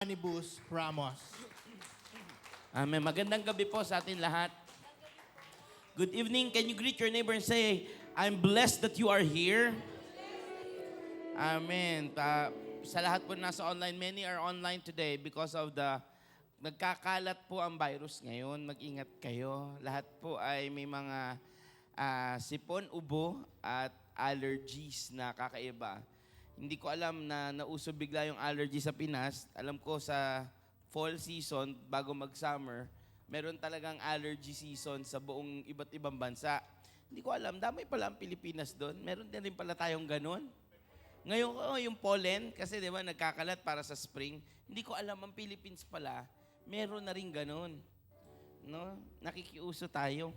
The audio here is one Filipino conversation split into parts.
Manny Bus Ramos. Amen. Magandang gabi po sa atin lahat. Good evening. Can you greet your neighbor and say, I'm blessed that you are here? Amen. Sa lahat po nasa online, many are online today because of the nagkakalat po ang virus ngayon. Mag-ingat kayo. Lahat po ay may mga sipon, ubo at allergies na kakaiba. Hindi ko alam na nauso bigla yung allergy sa Pinas. Alam ko sa fall season, bago mag-summer, meron talagang allergy season sa buong iba't ibang bansa. Hindi ko alam, damay pala ang Pilipinas doon. Meron din rin pala tayong ganun. Ngayon, yung pollen, kasi di ba nagkakalat para sa spring, hindi ko alam, ang Philippines pala, meron na rin ganun. No? Nakikiuso tayo.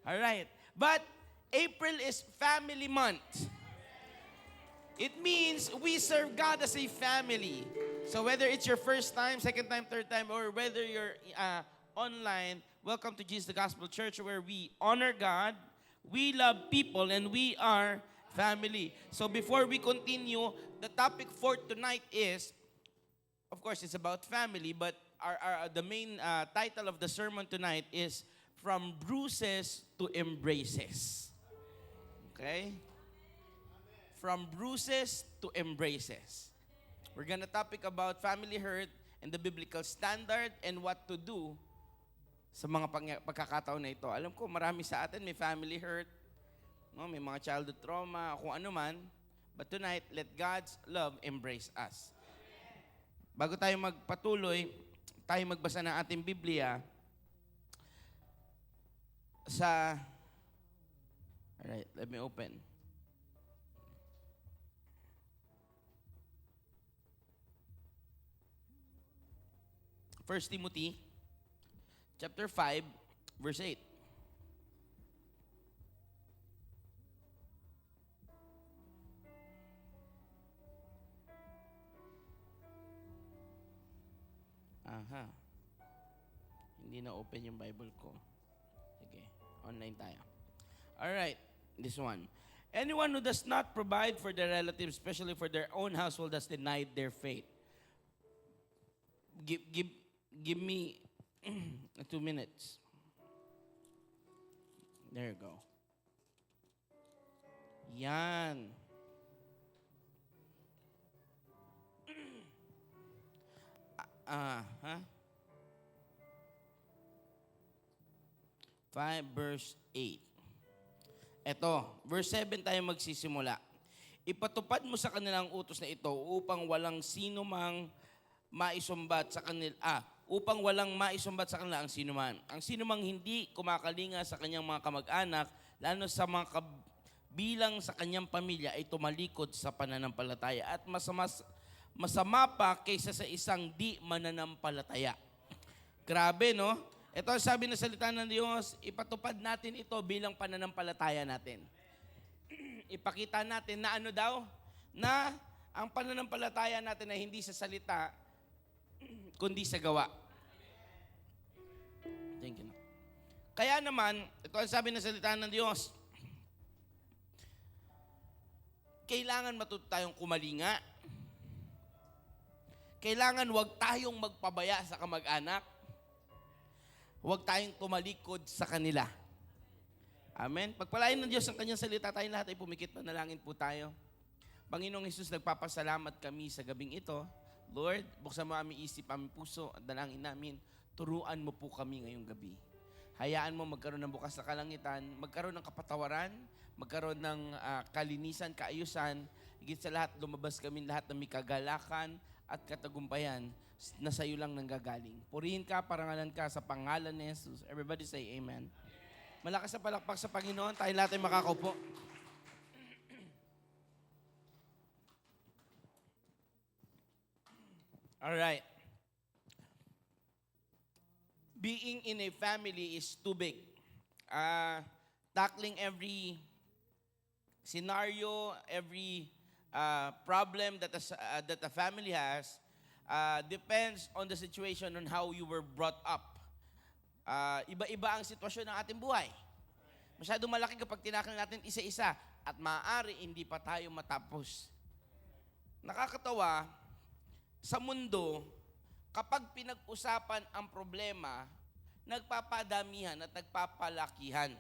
Alright. But, April is family month. It means we serve God as a family. So whether it's your first time, second time, third time, or whether you're online, welcome to Jesus the Gospel Church, where we honor God, we love people, and we are family. So before we continue, the topic for tonight is, of course, it's about family, but the main title of the sermon tonight is From Bruises to Embraces. Okay? From bruises to embraces. We're gonna topic about family hurt and the biblical standard and what to do sa mga pagkakataon na ito. Alam ko, marami sa atin may family hurt, no? May mga childhood trauma, kung ano man. But tonight, let God's love embrace us. Bago tayo magpatuloy, tayo magbasa ng ating Biblia sa... Alright, let me open. 1 Timothy chapter 5, verse 8. Aha. Hindi na open yung Bible ko. Sige, online tayo. Alright, this one. Anyone who does not provide for their relatives, especially for their own household, has denied their faith. Give me 2 minutes. There you go. Yan. Huh? 5 verse 8. Eto, verse 7 tayo magsisimula. Ipatupad mo sa kanilang utos na ito upang walang sino mang maisumbat sa kanila, upang walang maisumbat sa kanila ang sinuman. Ang sinumang hindi kumakalinga sa kanyang mga kamag-anak, lalo sa mga kabilang sa kanyang pamilya, ay tumalikod sa pananampalataya at masama pa kaysa sa isang di mananampalataya. Grabe, no? Ito ang sabi ng salita ng Diyos, ipatupad natin ito bilang pananampalataya natin. Ipakita natin na ano daw? Na ang pananampalataya natin ay hindi sa salita, kundi sa gawa. Thank you. Kaya naman, ito ang sabi ng salita ng Diyos, kailangan matuto tayong kumalinga. Kailangan wag tayong magpabaya sa kamag-anak. Huwag tayong tumalikod sa kanila. Amen? Pagpalain ng Diyos ang kanyang salita, tayong lahat ay pumikit, manalangin po tayo. Panginoong Hesus, nagpapasalamat kami sa gabing ito. Lord, buksan mo aming isip, aming puso, at dalangin namin, turuan mo po kami ngayong gabi. Hayaan mo magkaroon ng bukas na kalangitan, magkaroon ng kapatawaran, magkaroon ng kalinisan, kaayusan, higit sa lahat, lumabas kami lahat ng may kagalakan at katagumpayan na sa iyo lang nanggagaling. Purihin ka, parangalan ka sa pangalan ni Jesus. Everybody say amen. Malakas na palakpak sa Panginoon, tayo lahat ay makakaupo. Alright. Being in a family is too big. Tackling every scenario, every problem that a family has depends on the situation on how you were brought up. Iba-iba ang sitwasyon ng ating buhay. Masyadong malaki kapag tinakal natin isa-isa at maaari hindi pa tayo matapos. Nakakatawa, sa mundo, kapag pinag-usapan ang problema, nagpapadamihan at nagpapalakihan.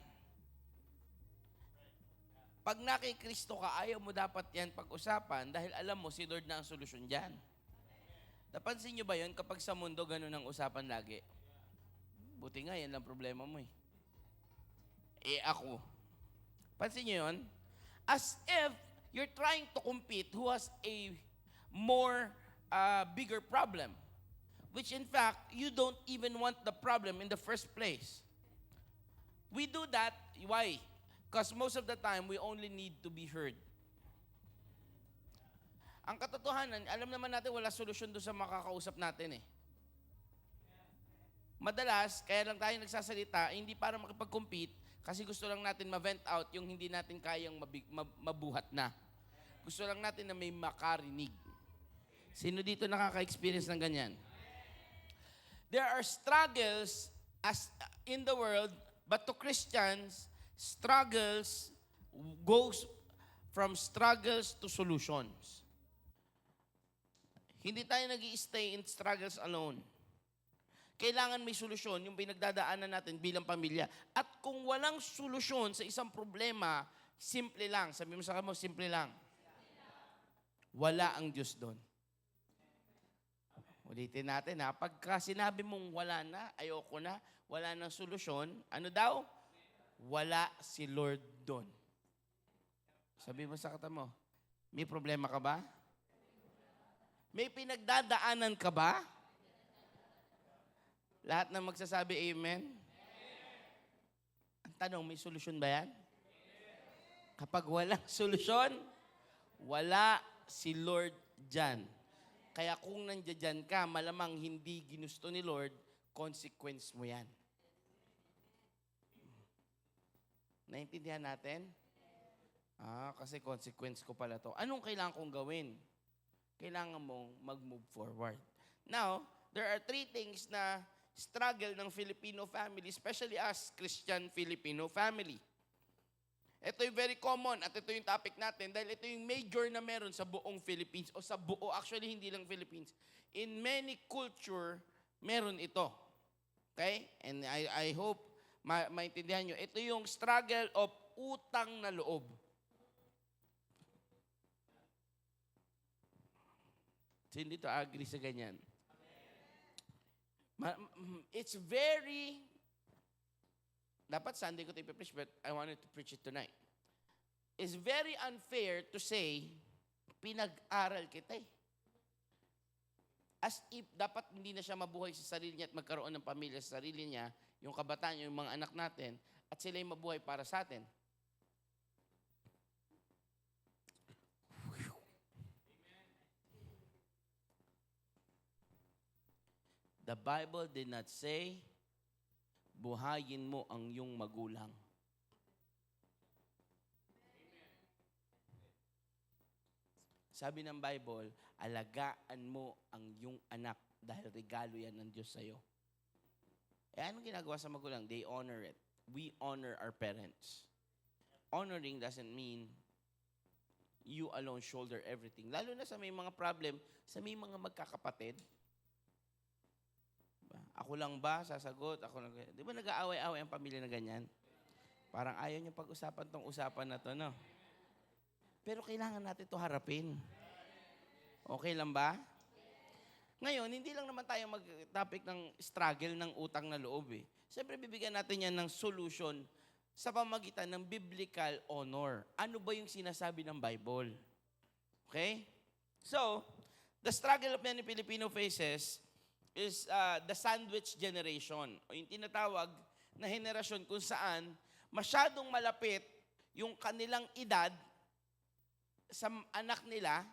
Pag nakikristo ka, ayaw mo dapat yan pag-usapan dahil alam mo si Lord na ang solusyon dyan. Napansin nyo ba yun kapag sa mundo ganun ang usapan lagi? Buti nga, yan lang problema mo eh. Ako. Pansin nyo yun? As if you're trying to compete who has a more bigger problem. Which in fact, you don't even want the problem in the first place. We do that, why? Because most of the time, we only need to be heard. Ang katotohanan, alam naman natin wala solusyon doon sa makakausap natin eh. Madalas, kaya lang tayo nagsasalita, hindi para makipag-compete, kasi gusto lang natin ma-vent out yung hindi natin kayang mabuhat na. Gusto lang natin na may makarinig. Sino dito nakaka-experience ng ganyan? There are struggles in the world, but to Christians, struggles goes from struggles to solutions. Hindi tayo nag-i-stay in struggles alone. Kailangan may solusyon yung pinagdadaanan natin bilang pamilya. At kung walang solusyon sa isang problema, simple lang. Sabi mo sa kamo, simple lang. Wala ang Diyos doon. Ulitin natin ha. Pagka sinabi mong wala na, ayoko na, wala nang solusyon, ano daw? Wala si Lord doon. Sabi mo sa kata mo, may problema ka ba? May pinagdadaanan ka ba? Lahat na magsasabi amen? Ang tanong, may solusyon ba yan? Kapag walang solusyon, wala si Lord dyan. Kaya kung nandiyan ka, malamang hindi ginusto ni Lord, consequence mo yan. Naintindihan natin? Kasi consequence ko pala to. Anong kailangan kong gawin? Kailangan mong mag-move forward. Now, there are 3 things na struggle ng Filipino family, especially us, Christian Filipino family. Ito yung very common at ito yung topic natin dahil ito yung major na meron sa buong Philippines o sa buo, actually hindi lang Philippines. In many culture, meron ito. Okay? And I hope maintindihan nyo. Ito yung struggle of utang na loob. Sino dito agree sa ganyan? It's very, dapat Sunday ko ito ipipreach, but I wanted to preach it tonight. It's very unfair to say, pinag-aral kita eh. As if dapat hindi na siya mabuhay sa sarili niya at magkaroon ng pamilya sa sarili niya, yung kabataan, yung mga anak natin, at sila yung mabuhay para sa atin. The Bible did not say, buhayin mo ang iyong magulang. Sabi ng Bible, alagaan mo ang iyong anak dahil regalo yan ng Diyos sa'yo. Anong ginagawa sa magulang? They honor it. We honor our parents. Honoring doesn't mean you alone shoulder everything. Lalo na sa may mga problem, sa may mga magkakapatid. Ako lang ba sasagot? Ako lang. Di ba nag-aaway-aaway ang pamilya na ganyan? Parang ayaw niyo pag-usapan tong usapan na to, no? Pero kailangan natin ito harapin. Okay lang ba? Ngayon, hindi lang naman tayo mag-topic ng struggle ng utang na loob eh. Siyempre, bibigyan natin yan ng solution sa pamagitan ng biblical honor. Ano ba yung sinasabi ng Bible? Okay? So, the struggle of many Filipino faces is the sandwich generation. O yung tinatawag na henerasyon kung saan masyadong malapit yung kanilang edad sa anak nila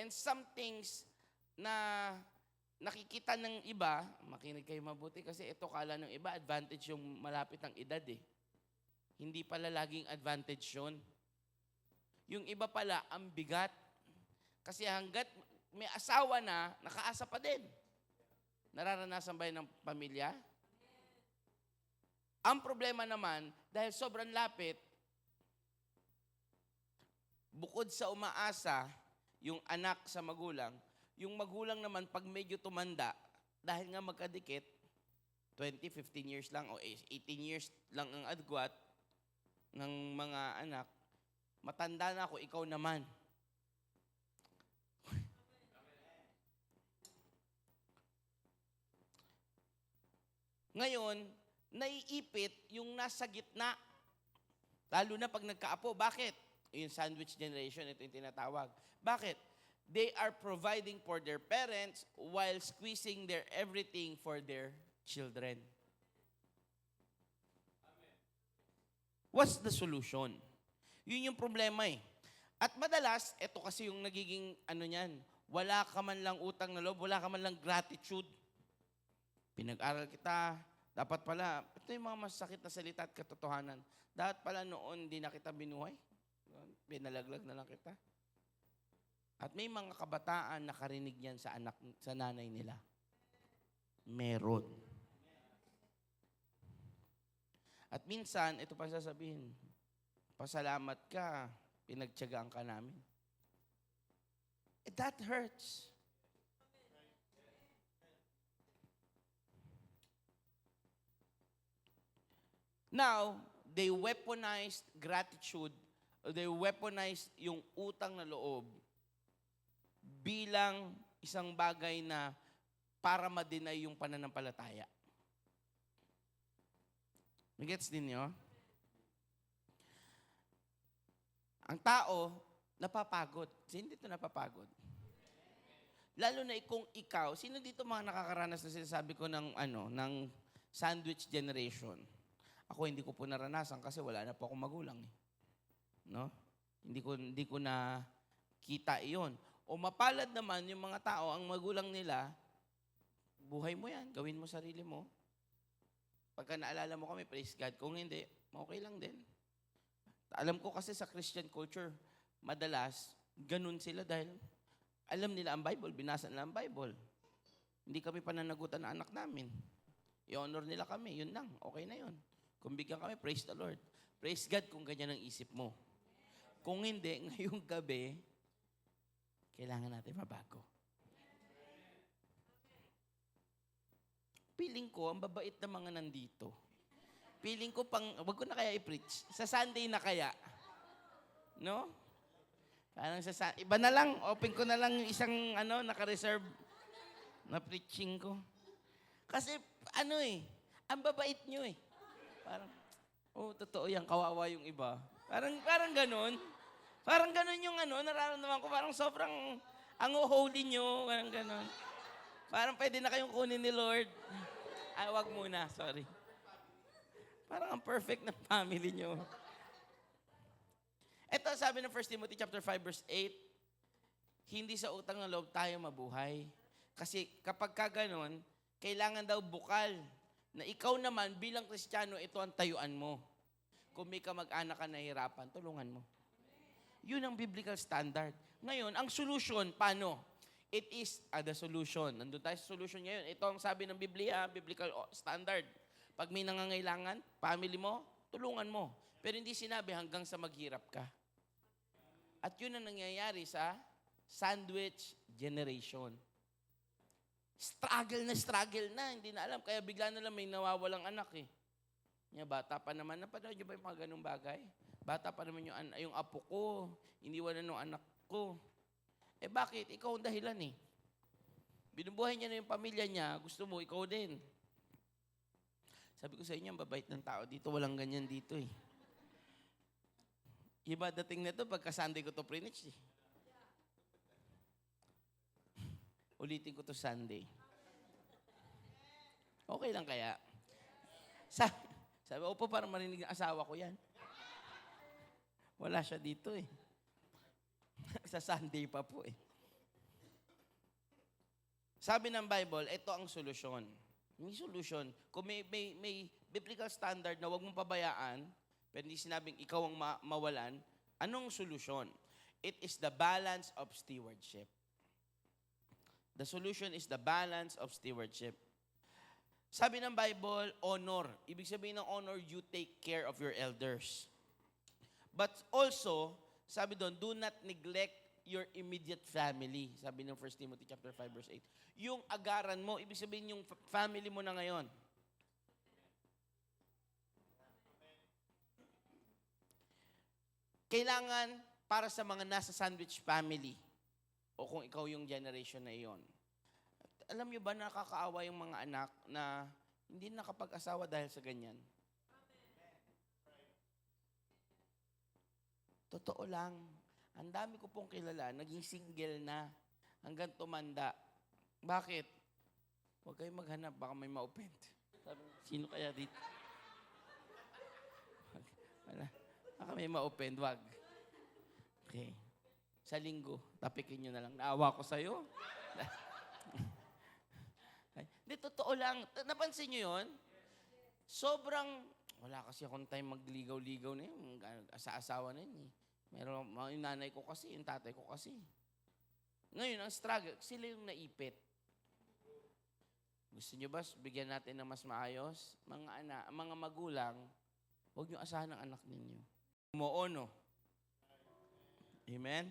and some things na nakikita ng iba, makinig kayo mabuti kasi ito kala ng iba, advantage yung malapit ang edad eh. Hindi pala laging advantage yun. Yung iba pala, ang bigat. Kasi hanggat may asawa na, nakaasa pa din. Nararanasan ba yun ng pamilya? Ang problema naman, dahil sobrang lapit, bukod sa umaasa, yung anak sa magulang, Yung magulang naman, pag medyo tumanda, dahil nga magkadikit, 20, 15 years lang o 18 years lang ang agwat ng mga anak, matanda na ako, ikaw naman. Ngayon, naiipit yung nasa gitna. Lalo na pag nagkaapo. Bakit? Yung sandwich generation, ito yung tinatawag. Bakit? They are providing for their parents while squeezing their everything for their children. What's the solution? Yun yung problema eh. At madalas, ito kasi yung nagiging niyan, wala ka man lang utang na loob, wala ka man lang gratitude. Pinag-aral kita, dapat pala, ito yung mga masakit na salita at katotohanan. Dapat pala noon, hindi na kita binuhay. Pinalaglag na lang kita. At may mga kabataan nakarinig yan sa nanay nila. Meron. At minsan, ito pa sasabihin, pasalamat ka, pinagtiyagaan ka namin. That hurts. Now, they weaponized gratitude, or they weaponized yung utang na loob bilang isang bagay na para ma-deny yung pananampalataya. Nagets din nyo? Ang tao, napapagod. Sino dito napapagod? Lalo na kung ikaw, sino dito mga nakakaranas na sinasabi ko ng sandwich generation? Ako hindi ko po naranasan kasi wala na po akong magulang eh. No? Hindi ko na kita iyon. O mapalad naman yung mga tao, ang magulang nila, buhay mo yan, gawin mo sarili mo. Pagka naalala mo kami, praise God. Kung hindi, okay lang din. Alam ko kasi sa Christian culture, madalas, ganun sila dahil alam nila ang Bible, binasa nila ang Bible. Hindi kami pananagutan ng anak namin. I-honor nila kami, yun lang, okay na yun. Kung bigyan kami, praise the Lord. Praise God kung ganyan ang isip mo. Kung hindi, ngayong gabi, kailangan natin mabago. Feeling ko, ang babait na mga nandito. Feeling ko, wag ko na kaya i-preach. Sa Sunday na kaya. No? Parang iba na lang, open ko na lang yung isang naka-reserve na preaching ko. Kasi, ang babait nyo eh. Parang, totoo yan, kawawa yung iba. Parang ganun. Parang ganun yung nararamdaman ko. Parang sobrang, ang holy nyo, parang ganun. Parang pwede na kayong kunin ni Lord. Ay, wag muna, sorry. Parang ang perfect ng family nyo. Ito, sabi ng 1 Timothy chapter 5, verse 8, hindi sa utang ng loob tayo mabuhay. Kasi kapag kaganon, kailangan daw bukal na ikaw naman bilang Kristiyano, ito ang tayuan mo. Kung may kamag-anak ka nahihirapan, tulungan mo. Yun ang biblical standard. Ngayon, ang solution, paano? It is the solution. Nandun tayo sa solution ngayon. Ito ang sabi ng Biblia, biblical standard. Pag may nangangailangan, family mo, tulungan mo. Pero hindi sinabi hanggang sa maghirap ka. At yun ang nangyayari sa sandwich generation. Struggle na, hindi na alam. Kaya bigla na lang may nawawalang anak eh. Bata pa naman, napanood nyo ba yung mga ganung bagay? Bata pa naman yung apo ko, iniwanan ng anak ko. Bakit? Ikaw ang dahilan eh. Binubuhay niya na yung pamilya niya, gusto mo, ikaw din. Sabi ko sa inyo, ang babait ng tao dito, walang ganyan dito eh. Iba dating na to, pagka Sunday ko to preach eh. Ulitin ko to Sunday. Okay lang kaya? Sabi, opo, parang marinig ng asawa ko yan. Wala siya dito eh. Sa Sunday pa po eh. Sabi ng Bible, ito ang solusyon. May solution. Kung may biblical standard na huwag mong pabayaan, pero hindi sinabing ikaw ang mawalan, anong solusyon? It is the balance of stewardship. The solution is the balance of stewardship. Sabi ng Bible, honor. Ibig sabihin ng honor, you take care of your elders. But also, sabi doon, do not neglect your immediate family. Sabi ng 1 Timothy chapter 5 verse 8. Yung agaran mo, ibig sabihin yung family mo na ngayon. Kailangan para sa mga nasa sandwich family o kung ikaw yung generation na iyon. Alam niyo ba nakakaawa yung mga anak na hindi nakapag-asawa dahil sa ganyan? Totoo lang. Ang dami ko pong kilala, naging single na hanggang tumanda. Bakit? Huwag kayong maghanap, baka may ma-offend. Sabi, sino kaya dito? Wala. Baka may ma-offend, wag. Okay. Sa linggo, tapikin nyo na lang. Naawa ko sa'yo. Hindi, totoo lang. Napansin nyo yun? Sobrang, wala kasi akong time magligaw-ligaw na yun. Sa asawa na yun eh. Meron, yung nanay ko kasi, yung tatay ko kasi. Ngayon, ang struggle, sila yung naipit. Gusto nyo ba bigyan natin ng mas maayos? Mga magulang, huwag nyo asahan ang anak ninyo. Umuono. Amen?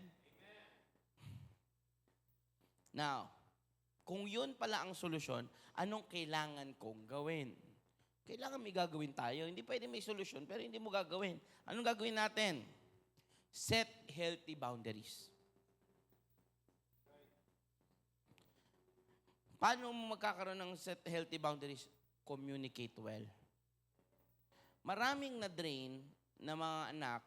Now, kung yun pala ang solusyon, anong kailangan kong gawin? Kailangan may gagawin tayo. Hindi pwede may solusyon, pero hindi mo gagawin. Anong gagawin natin? Set healthy boundaries. Paano mo magkakaroon ng set healthy boundaries? Communicate well. Maraming na-drain na mga anak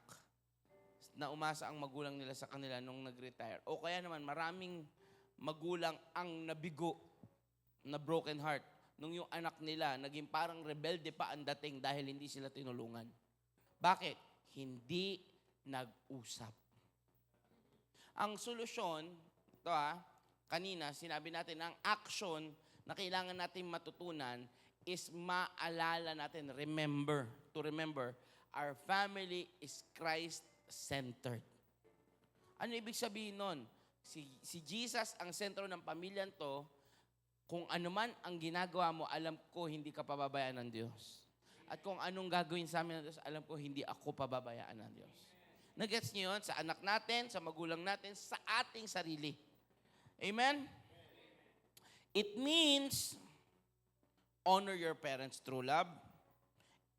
na umasa ang magulang nila sa kanila nung nag-retire. O kaya naman maraming magulang ang nabigo, na broken heart, nung yung anak nila naging parang rebelde pa ang dating dahil hindi sila tinulungan. Bakit? Hindi nag-usap. Ang solusyon, ito kanina sinabi natin, ang action na kailangan natin matutunan is maalala natin, to remember, our family is Christ-centered. Ano ibig sabihin nun? Si Jesus ang sentro ng pamilyan to, kung ano man ang ginagawa mo, alam ko hindi ka pababayaan ng Diyos. At kung anong gagawin sa amin ng Diyos, alam ko hindi ako pababayaan ng Diyos. Nagets niyo yun? Sa anak natin, sa magulang natin, sa ating sarili. Amen? It means honor your parents through love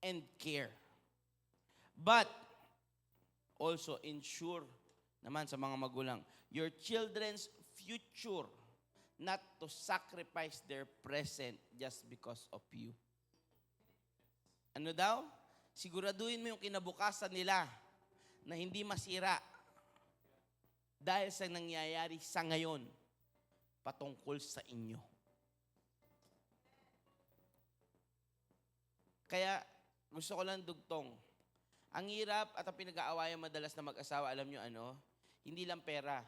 and care. But also ensure naman sa mga magulang, your children's future, not to sacrifice their present just because of you. Ano daw? Siguraduhin mo yung kinabukasan nila na hindi masira dahil sa nangyayari sa ngayon patungkol sa inyo. Kaya gusto ko lang dugtong. Ang hirap at ang pinag-aawayan madalas na mag-asawa, alam nyo ano? Hindi lang pera.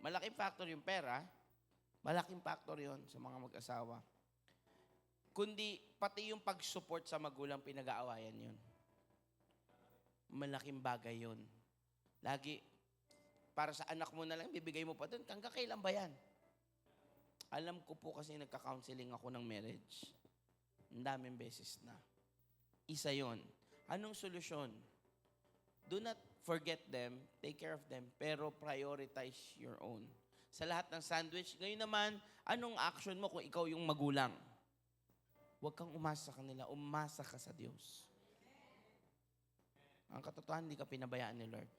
Malaking factor yung pera, malaking factor yon sa mga mag-asawa. Kundi pati yung pag-support sa magulang, pinag-aawayan yun. Malaking bagay yun. Lagi, para sa anak mo na lang, bibigay mo pa doon. Hanggang kailan ba yan? Alam ko po kasi nagka-counseling ako ng marriage. Ang daming beses na. Isa yon. Anong solusyon? Do not forget them, take care of them, pero prioritize your own. Sa lahat ng sandwich, ngayon naman, anong action mo kung ikaw yung magulang? Huwag kang umasa sa kanila, umasa ka sa Diyos. Ang katotohanan, hindi ka pinabayaan ni Lord.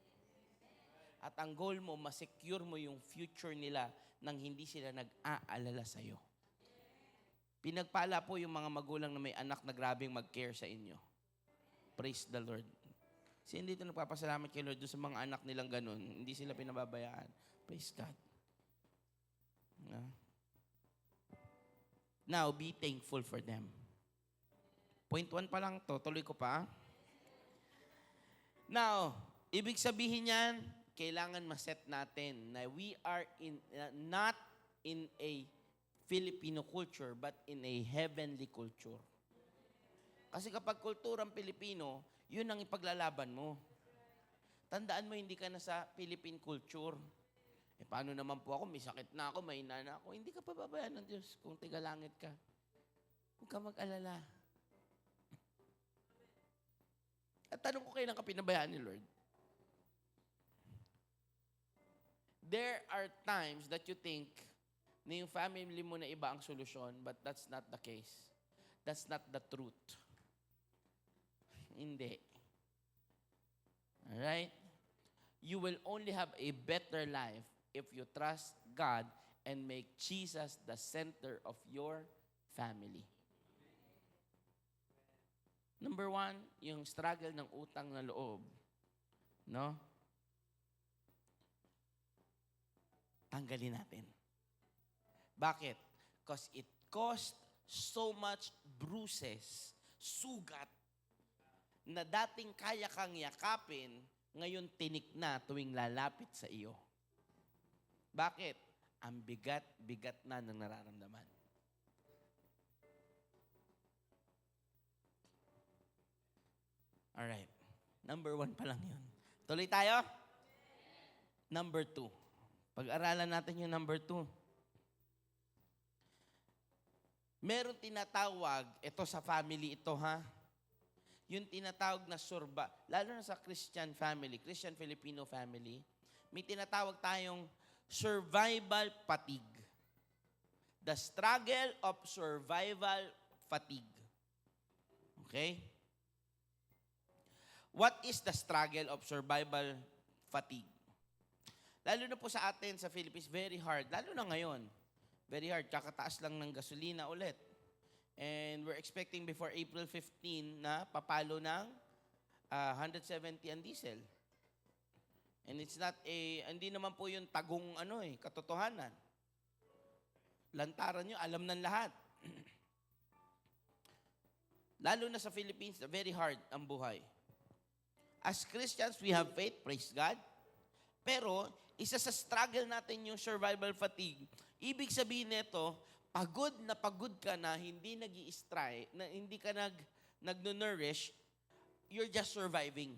At ang goal mo, masecure mo yung future nila nang hindi sila nag-aalala sa'yo. Pinagpala po yung mga magulang na may anak na grabing mag-care sa inyo. Praise the Lord. Kasi hindi ito nagpapasalamat kay Lord doon sa mga anak nilang ganun. Hindi sila pinababayaan. Praise God. Now, be thankful for them. Point 1 pa lang to. Tuloy ko pa. Now, ibig sabihin yan, kailangan ma-set natin na we are not in a Filipino culture, but in a heavenly culture. Kasi kapag kulturang Pilipino, yun ang ipaglalaban mo. Tandaan mo, hindi ka na sa Philippine culture. Paano naman po ako? May sakit na ako, may ina na ako. Hindi ka pababayaan ng Diyos kung tigalangit ka. Huwag ka mag-alala. At tanong ko, kailan ka pinabayaan ni Lord? There are times that you think na yung family mo na iba ang solusyon, but that's not the case. That's not the truth. Hindi. Alright? You will only have a better life if you trust God and make Jesus the center of your family. Number 1, yung struggle ng utang na loob. No? Tanggalin natin. Bakit? Because it caused so much bruises, sugat, na dating kaya kang yakapin, ngayon tinik na tuwing lalapit sa iyo. Bakit? Ang bigat-bigat na ng nararamdaman. Alright. Number 1 pa lang yun. Tuloy tayo? Number 2. Pag-aralan natin yung number 2. Meron tinatawag, ito sa family ito ha, yung tinatawag na lalo na sa Christian family, Christian Filipino family, may tinatawag tayong survival fatigue. The struggle of survival fatigue. Okay? What is the struggle of survival fatigue? Lalo na po sa atin, sa Philippines, very hard. Lalo na ngayon. Very hard. Kakataas lang ng gasolina ulit. And we're expecting before April 15 na papalo ng 170 ang diesel. And it's not hindi naman po yung tagong katotohanan. Lantaran nyo, alam ng lahat. Lalo na sa Philippines, very hard ang buhay. As Christians, we have faith, praise God. Pero, isa sa struggle natin yung survival fatigue. Ibig sabihin nito, pagod ka na, hindi nag-i-stray, na hindi ka nag-nourish, you're just surviving.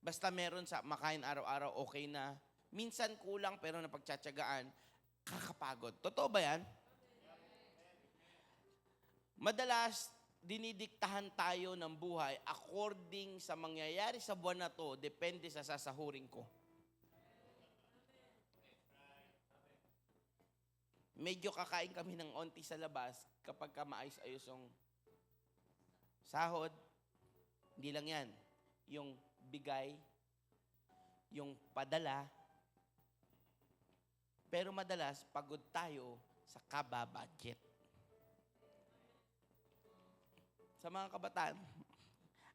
Basta meron sa makain araw-araw, okay na. Minsan kulang, pero napagtsatsagaan, kakapagod. Totoo ba yan? Madalas, dinidiktahan tayo ng buhay according sa mangyayari sa buwan na to, depende sa sasahurin ko. Medyo kakain kami ng onti sa labas kapag maayos-ayos yung sahod. Hindi lang yan. Yung bigay, yung padala. Pero madalas, pagod tayo sa kababudget. Sa mga kabataan,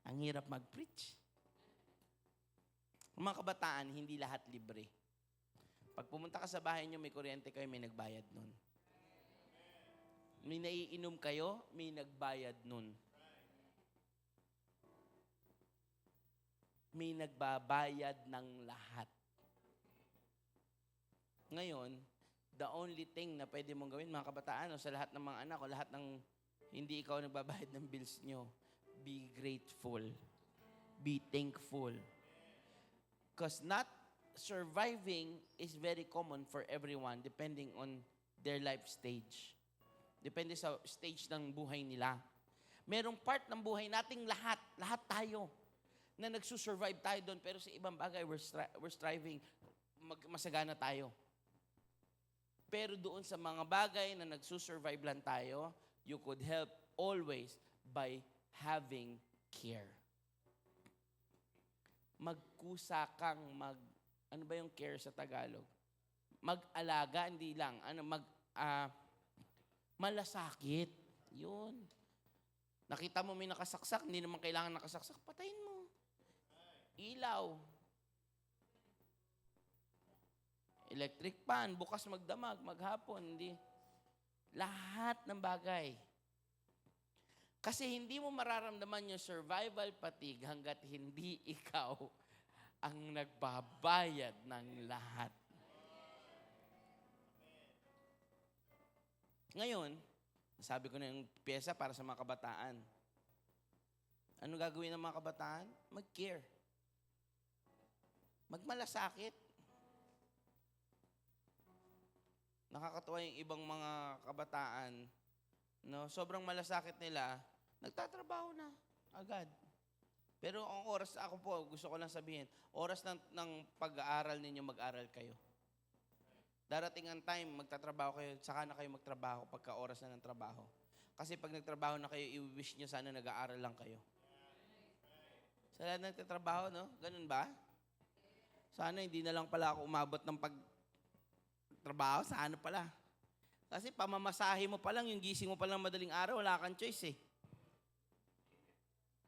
ang hirap mag-preach. Ang mga kabataan, hindi lahat libre. Pag pumunta ka sa bahay nyo, may kuryente kayo, may nagbayad nun. May naiinom kayo, may nagbayad nun. May nagbabayad ng lahat. Ngayon, the only thing na pwede mong gawin, mga kabataan, o sa lahat ng mga anak, o lahat ng hindi ikaw nagbabayad ng bills nyo, be grateful. Be thankful. Because not surviving is very common for everyone depending on their life stage. Depende sa stage ng buhay nila. Merong part ng buhay nating lahat tayo, na nagsusurvive tayo doon, pero sa ibang bagay, we're striving, masagana tayo. Pero doon sa mga bagay na nagsusurvive lang tayo, you could help always by having care. Magkusa kang ano ba yung care sa Tagalog? Mag-alaga, hindi lang. Malasakit. Yun. Nakita mo may nakasaksak, hindi naman kailangan nakasaksak, patayin mo. Ilaw. Electric pan, bukas magdamag, maghapon, hindi. Lahat ng bagay. Kasi hindi mo mararamdaman yung survival fatigue hanggat hindi ikaw ang nagbabayad ng lahat. Ngayon, sabi ko na yung pyesa para sa mga kabataan. Ano gagawin ng mga kabataan? Mag-care. Magmalasakit. Nakakatuwa yung ibang mga kabataan, no? Sobrang malasakit nila, nagtatrabaho na agad. Pero ang oras, ako po, gusto ko lang sabihin, oras ng pag-aaral ninyo, mag-aral kayo. Darating ang time, magtatrabaho kayo, saka na kayo magtrabaho pagka oras na ng trabaho. Kasi pag nagtrabaho na kayo, i-wish nyo sana nag-aaral lang kayo. Sa lahat ng nagtatrabaho, no? Ganun ba? Sana hindi na lang pala ako umabot ng pagtrabaho, sana pala. Kasi pamamasahe mo pa lang, yung gising mo pa lang madaling araw, wala kang choice eh.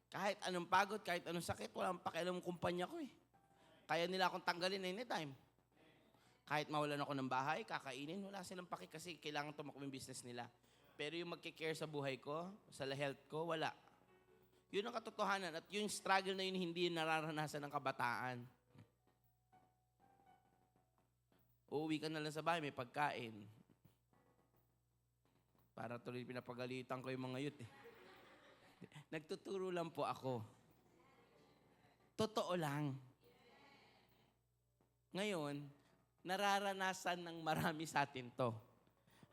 Kahit anong pagod, kahit anong sakit, walang pakialam ng kumpanya ko eh. Kaya nila akong tanggalin anytime. Kahit mawalan ako ng bahay, kakainin, wala silang paki kasi kailangan tumakbo yung business nila. Pero yung magkikare sa buhay ko, sa health ko, wala. Yun ang katotohanan at yung struggle na yun hindi nararanasan ng kabataan. Uuwi ka na lang sa bahay, may pagkain. Para tuloy pinapagalitan ko yung mga youth eh. Nagtuturo lang po ako. Totoo lang. Ngayon, nararanasan ng marami sa atin to.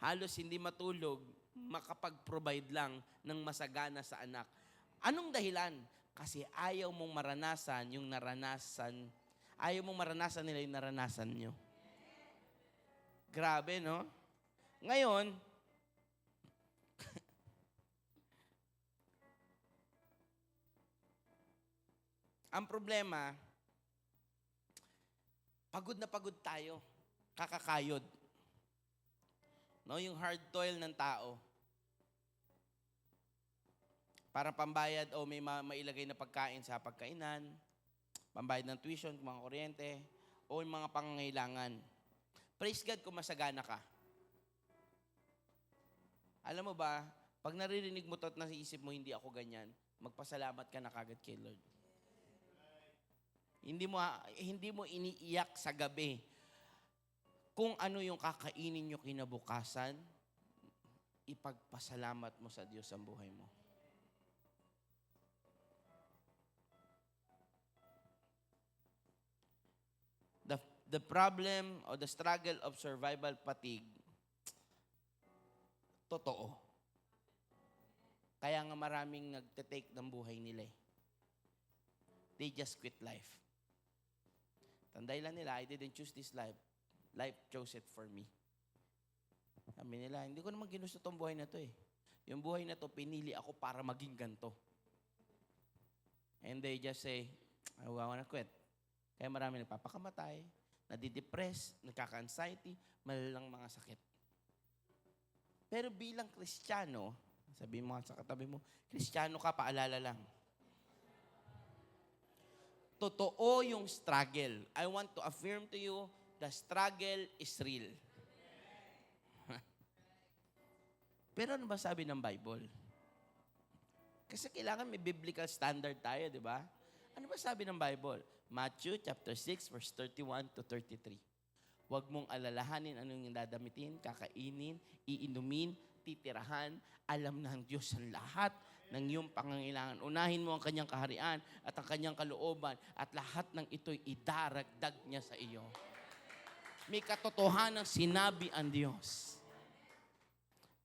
Halos hindi matulog, makapag-provide lang ng masagana sa anak. Anong dahilan? Kasi ayaw mong maranasan yung naranasan, ayaw mong maranasan nila yung naranasan nyo. Grabe, no? Ngayon, ang problema, pagod na pagod tayo, kakakayod. No, yung hard toil ng tao. Para pambayad o may mailagay na pagkain sa pagkainan, pambayad ng tuition, mga kuryente, o yung mga pangangailangan. Praise God kung masagana ka. Alam mo ba, pag naririnig mo to at nasiisip mo, hindi ako ganyan, magpasalamat ka na kagad kay Lord. Hindi mo iniiyak sa gabi kung ano yung kakainin nyo kinabukasan, ipagpasalamat mo sa Diyos ang buhay mo. The problem or the struggle of survival fatigue, totoo. Kaya nga maraming nagte-take ng buhay nila eh. They just quit life. Tanday lang nila, I didn't choose this life. Life chose it for me. Sabi nila, hindi ko naman ginusto tong buhay na to eh. Yung buhay na to, pinili ako para maging ganto. And they just say, I wanna quit. Kaya marami nagpapakamatay, nadidepress, nagkaka-anxiety, malalang mga sakit. Pero bilang Kristiyano, sabihin mo sa katabi mo, Kristiyano ka, paalala lang. Totoo yung struggle. I want to affirm to you, the struggle is real. Pero ano ba sabi ng Bible? Kasi kailangan may biblical standard tayo, di ba? Ano ba sabi ng Bible? Matthew chapter 6, verse 31 to 33. Huwag mong alalahanin anong yung dadamitin, kakainin, iinumin, titirahan. Alam ng Diyos ang lahat ng iyong pangangailangan. Unahin mo ang kanyang kaharian at ang kanyang kalooban at lahat ng ito'y idaragdag niya sa iyo. May katotohanan sinabi ang Diyos.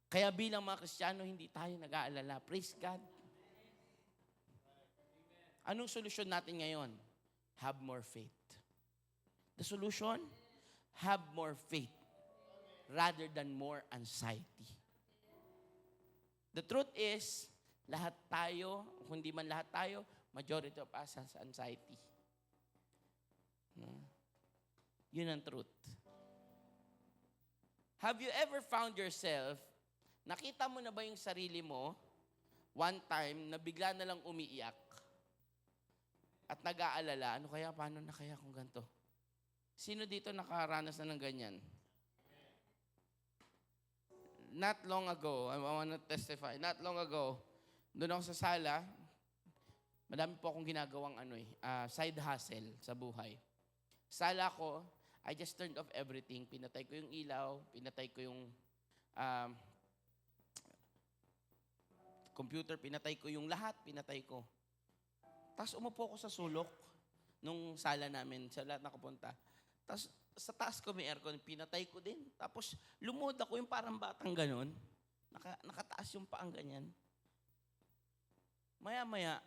Kaya bilang mga Kristiyano, hindi tayo nag-aalala. Praise God. Anong solusyon natin ngayon? Have more faith. The solution? Have more faith rather than more anxiety. The truth is, lahat tayo, kung hindi man lahat tayo, majority of us has anxiety. Yun ang truth. Have you ever found yourself, nakita mo na ba yung sarili mo, one time, na bigla na lang umiiyak? At nag-aalala, ano kaya, paano na kaya kung ganito? Sino dito nakaranas na ng ganyan? Not long ago, I want to testify, not long ago, doon ako sa sala, madami po akong ginagawang side hustle sa buhay. Sala ko, I just turned off everything. Pinatay ko yung ilaw, pinatay ko yung computer, pinatay ko yung lahat, pinatay ko. Tapos umupo ako sa sulok nung sala namin, sa lahat nakapunta. Tapos sa taas ko may aircon, pinatay ko din. Tapos lumod ako yung parang batang ganon. Nakataas yung paang ganyan. Maya-maya,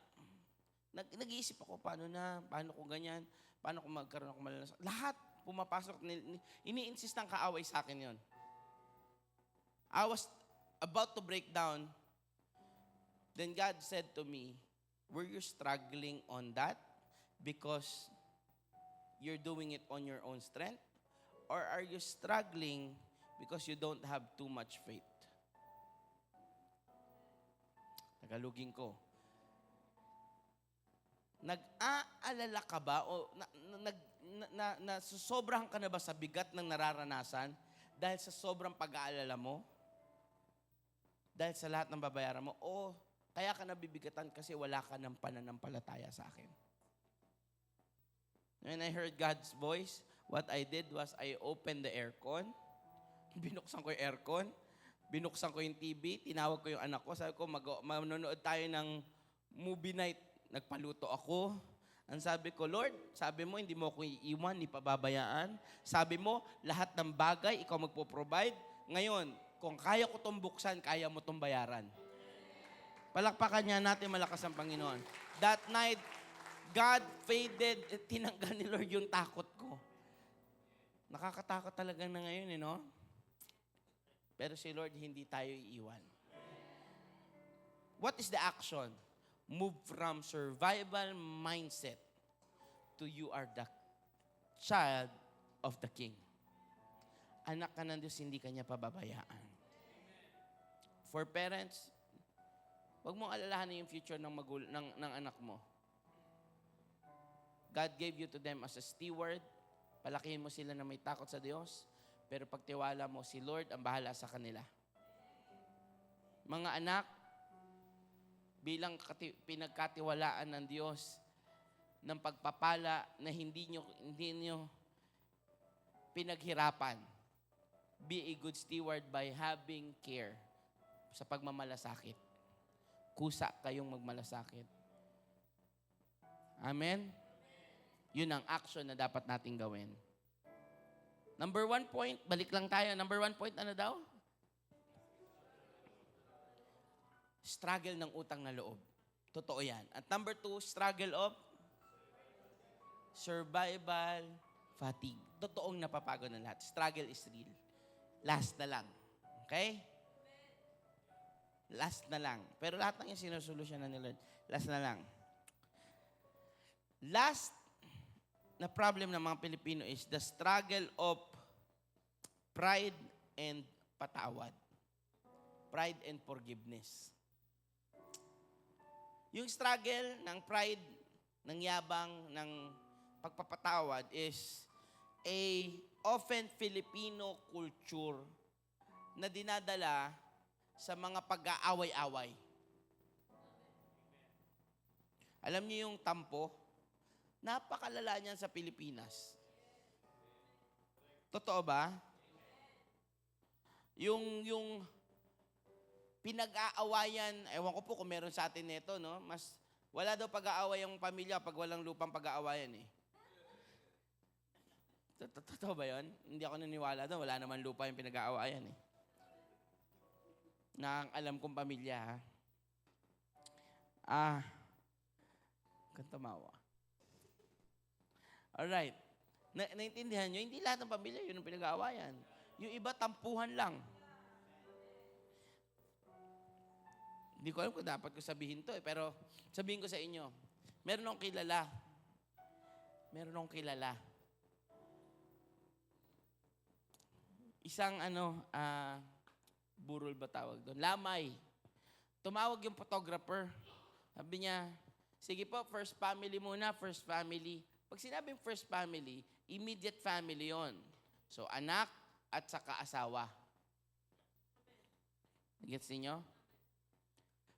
Nag-iisip ako, paano ko ganyan, paano ko magkaroon ako malalas. Lahat pumapasok, ini-insist ng kaaway sa akin yon. I was about to break down. Then God said to me, were you struggling on that because you're doing it on your own strength? Or are you struggling because you don't have too much faith? Tagalogin ko. Nag-aalala ka ba o nasusobrahan ka na ba sa bigat ng nararanasan dahil sa sobrang pag-aalala mo? Dahil sa lahat ng babayaran mo? O kaya ka nabibigatan kasi wala ka ng pananampalataya sa akin? When I heard God's voice, what I did was I opened the aircon. Binuksan ko yung aircon. Binuksan ko yung TV. Tinawag ko yung anak ko. Sabi ko, manonood tayo ng movie night. Nagpaluto ako. Ang sabi ko, Lord, sabi mo, hindi mo ako iiwan, ni pababayaan. Sabi mo, lahat ng bagay, ikaw magpo-provide. Ngayon, kung kaya ko itong buksan, kaya mo itong bayaran. Palakpakan niya natin malakas ang Panginoon. That night, God faded, tinanggal ni Lord yung takot ko. Nakakatakot talaga na ngayon, no? Pero si Lord, hindi tayo iiwan. What is the action? Move from survival mindset to you are the child of the King. Anak ka ng Diyos, hindi ka niya pababayaan. For parents, huwag mong alalahanin yung future ng anak mo. God gave you to them as a steward. Palakihin mo sila na may takot sa Diyos. Pero pagtiwala mo, si Lord ang bahala sa kanila. Mga anak, bilang pinagkatiwalaan ng Diyos ng pagpapala na hindi nyo pinaghirapan. Be a good steward by having care sa pagmamalasakit. Kusa kayong magmalasakit. Amen? Yun ang action na dapat nating gawin. Number 1 point, balik lang tayo. Number 1 point, ano daw? Struggle ng utang na loob. Totoo yan. At number 2, struggle of survival fatigue. Totoong napapagod na lahat. Struggle is real. Last na lang. Okay? Last na lang. Pero lahat ng yung sinusolusyonan ni Lord. Last na lang. Last na problem ng mga Pilipino is the struggle of pride and patawad. Pride and forgiveness. Yung struggle ng pride, ng yabang, ng pagpapatawad is a often Filipino culture na dinadala sa mga pag-aaway-away. Alam niyo yung tampo? Napakalala niyan sa Pilipinas. Totoo ba? Yung pinag-aawayan, ewan ko po kung meron sa atin nito, no? Mas, wala daw pag-aaway yung pamilya pag walang lupang pag-aawayan eh. Totoo ba yun? Hindi ako naniwala doon. Wala naman lupa yung pinag-aawayan eh. Na ang alam kong pamilya, kang tumawa. Alright. Naintindihan nyo, hindi lahat ng pamilya yun ang pinag-aawayan. Yung iba, tampuhan lang. Hindi ko alam kung dapat ko sabihin to pero sabihin ko sa inyo, meron akong kilala. Isang burol ba tawag doon? Lamay. Tumawag yung photographer. Sabi niya, sige po, first family muna, first family. Pag sinabing first family, immediate family yon. So, anak at saka asawa. Gets niyo?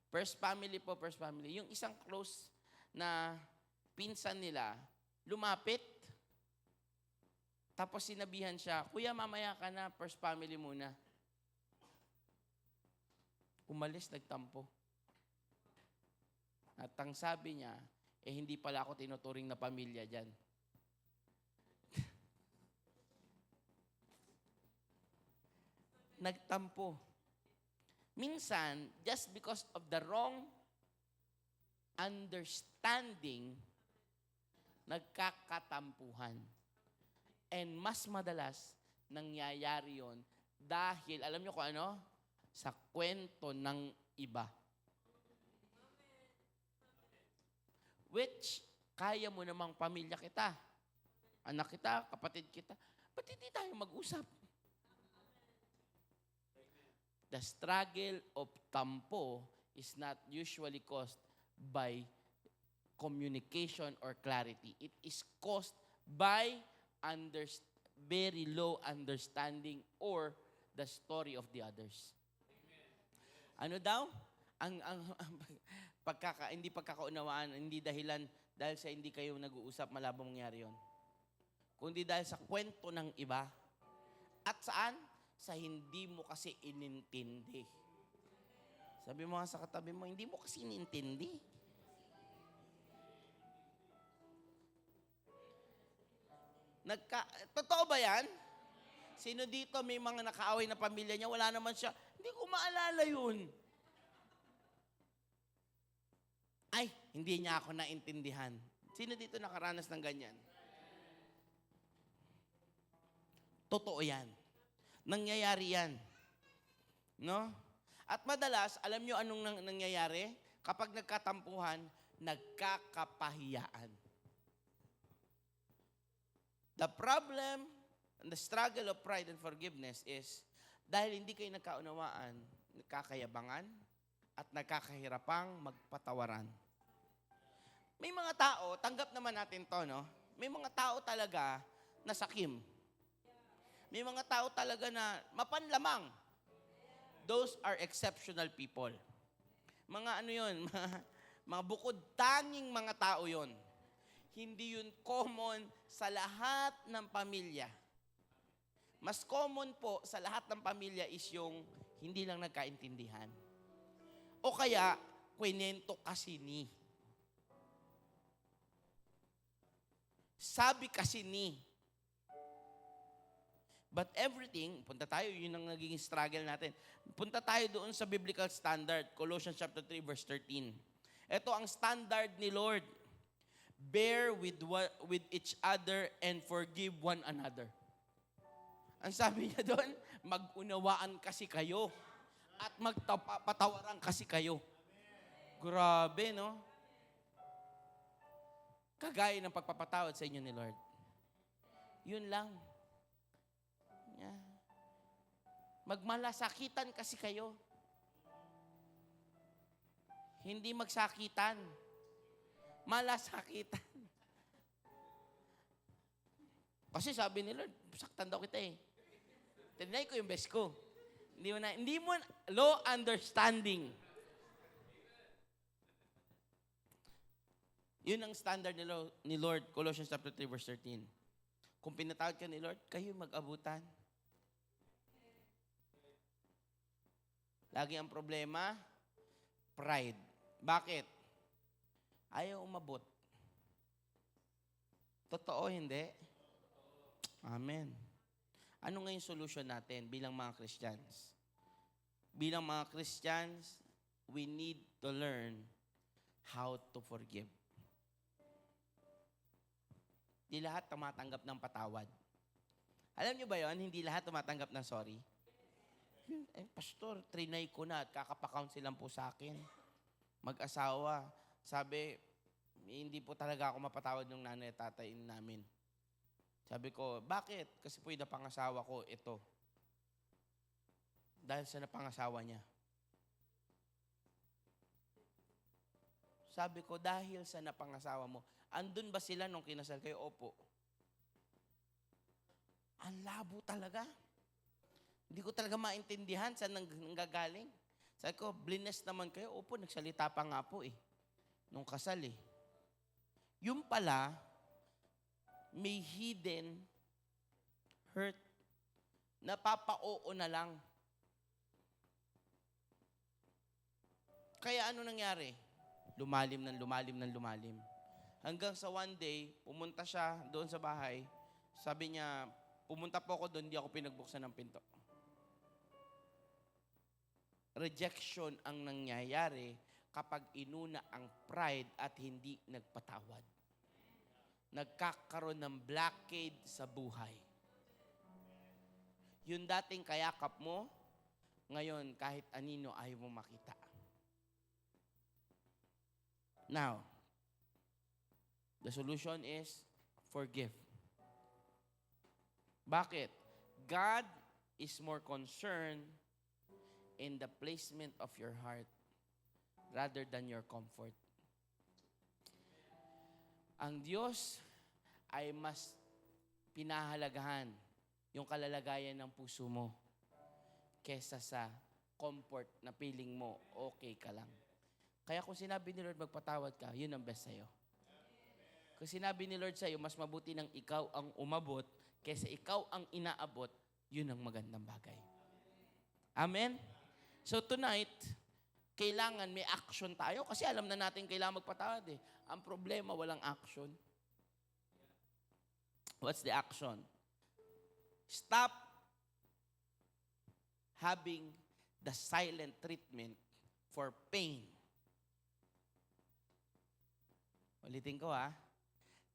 First family po, first family. Yung isang close na pinsan nila, lumapit. Tapos sinabihan siya, Kuya, mamaya ka na, first family muna. Umalis, nagtampo. At ang sabi niya, hindi pala ako tinuturing na pamilya dyan. Nagtampo. Minsan, just because of the wrong understanding, nagkakatampuhan. And mas madalas, nangyayari yon dahil, alam nyo kung ano? Sa kwento ng iba. Which, kaya mo namang pamilya kita, anak kita, kapatid kita, ba't hindi tayo mag-usap? The struggle of tampo is not usually caused by communication or clarity. It is caused by very low understanding or the story of the others. Ano daw? Ang hindi pagkakaunawaan, hindi dahilan dahil sa hindi kayo nag-uusap, malabong mangyari yon. Kundi dahil sa kwento ng iba. At saan? Sa hindi mo kasi inintindi. Sabi mo nga sa katabi mo, hindi mo kasi inintindi. Totoo ba yan? Sino dito may mga nakaaway na pamilya niya, wala naman siya, hindi ko maalala yun. Ay, hindi niya ako naintindihan. Sino dito nakaranas ng ganyan? Totoo yan. Nangyayari yan. No? At madalas, alam nyo anong nangyayari? Kapag nagkatampuhan, nagkakapahiyaan. The problem and the struggle of pride and forgiveness is dahil hindi kayo nagkaunawaan, nagkakayabangan, at nagkakahirapang magpatawaran. May mga tao, tanggap naman natin to, no? May mga tao talaga na sakim. May mga tao talaga na mapanlamang. Those are exceptional people. Mga ano yun, mga bukod tanging mga tao yun. Hindi yun common sa lahat ng pamilya. Mas common po sa lahat ng pamilya is yung hindi lang nagkaintindihan. O kaya, kwento kasi ni. Sabi kasi ni. But everything, punta tayo, yun ang naging struggle natin. Punta tayo doon sa biblical standard, Colossians chapter 3, verse 13. Ito ang standard ni Lord. Bear with each other and forgive one another. Ang sabi niya doon, mag-unawaan kasi kayo at magpatawaran kasi kayo. Grabe, no? Kagaya ng pagpapatawad sa inyo ni Lord. Yun lang. Yeah. Magmalasakitan kasi kayo. Hindi magsakitan. Malasakitan. Kasi sabi ni Lord, saktan daw kita eh. Tinay ko yung best ko. Hindi mo low understanding. Yun ang standard ni Lord, Colossians chapter 3, verse 13. Kung pinatawad ka ni Lord, kayo mag-abutan. Lagi ang problema, pride. Bakit? Ayaw umabot. Totoo, hindi? Amen. Ano nga yung solution natin bilang mga Christians? Bilang mga Christians, we need to learn how to forgive. Hindi lahat tumatanggap ng patawad. Alam niyo ba yon? Hindi lahat tumatanggap ng sorry. Pastor, trinay ko na at kakapa-counsel lang po sa akin. Mag-asawa. Sabi, hindi po talaga ako mapatawad ng nanay at tatay namin. Sabi ko, bakit? Kasi po yung napangasawa ko, ito. Dahil sa napangasawa niya. Sabi ko, dahil sa napangasawa mo, andun ba sila nung kinasal kayo? Opo. Ang labo talaga. Hindi ko talaga maintindihan saan nanggagaling. Sabi ko, blines naman kayo. Opo, nagsalita pa nga po eh. Nung kasal eh. Yung pala, may hidden hurt. Napapa-oo na lang. Kaya ano nangyari? Lumalim ng lumalim ng lumalim. Hanggang sa one day, pumunta siya doon sa bahay. Sabi niya, pumunta po ako doon, hindi ako pinagbuksan ng pinto. Rejection ang nangyayari kapag inuna ang pride at hindi nagpatawad. Nagkakaroon ng blockade sa buhay. Yung dating kayakap mo, ngayon kahit anino ayaw mo makita. Now, the solution is forgive. Bakit? God is more concerned in the placement of your heart rather than your comfort. Ang Diyos ay mas pinahalagahan yung kalalagayan ng puso mo kesa sa comfort na feeling mo okay ka lang. Kaya kung sinabi ni Lord magpatawad ka, yun ang best sa'yo. Kung sinabi ni Lord sa'yo, mas mabuti nang ikaw ang umabot kaysa ikaw ang inaabot, yun ang magandang bagay. Amen? So tonight, kailangan may action tayo kasi alam na natin kailangan magpatawad eh. Ang problema, walang action. What's the action? Stop having the silent treatment for pain. Ulitin ko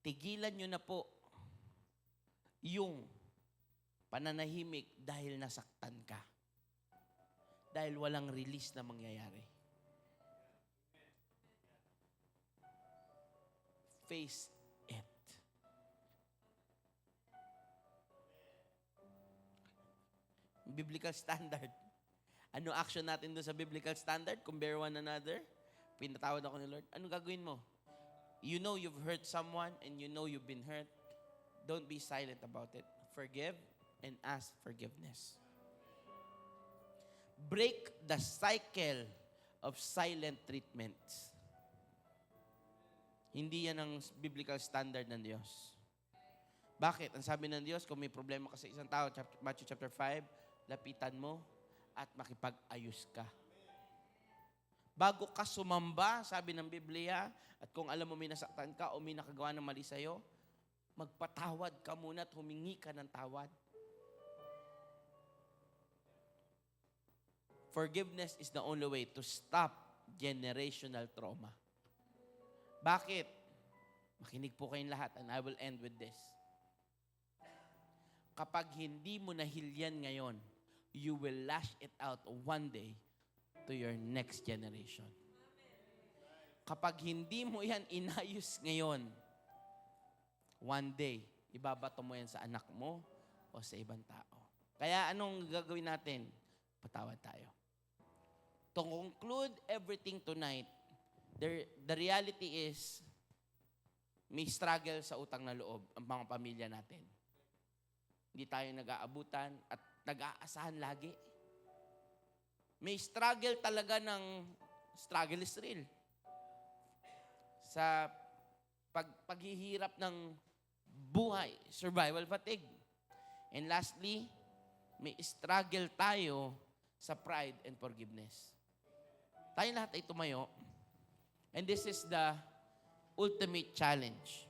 tigilan nyo na po yung pananahimik dahil nasaktan ka. Dahil walang release na mangyayari. Face it. Biblical standard. Ano action natin doon sa biblical standard? Kung bear one another, pinatawad ako ni Lord. Ano gagawin mo? You know you've hurt someone and you know you've been hurt. Don't be silent about it. Forgive and ask forgiveness. Break the cycle of silent treatments. Hindi yan ang biblical standard ng Diyos. Bakit? Ang sabi ng Diyos, kung may problema ka sa isang tao, Matthew chapter 5, lapitan mo at makipag-ayos ka. Bago ka sumamba, sabi ng Biblia, at kung alam mo may nasaktan ka o may nakagawa ng mali sa'yo, magpatawad ka muna at humingi ka ng tawad. Forgiveness is the only way to stop generational trauma. Bakit? Makinig po kayong lahat and I will end with this. Kapag hindi mo nahilyan ngayon, you will lash it out one day to your next generation. Kapag hindi mo yan inayos ngayon, one day, ibabato mo yan sa anak mo o sa ibang tao. Kaya anong gagawin natin? Patawad tayo. To conclude everything tonight, the reality is, may struggle sa utang na loob ang mga pamilya natin. Hindi tayo nag-aabutan at nag-aasahan lagi. May struggle talaga struggle is real. Sa paghihirap ng buhay, survival fatigue. And lastly, may struggle tayo sa pride and forgiveness. Tayo lahat ay tumayo. And this is the ultimate challenge.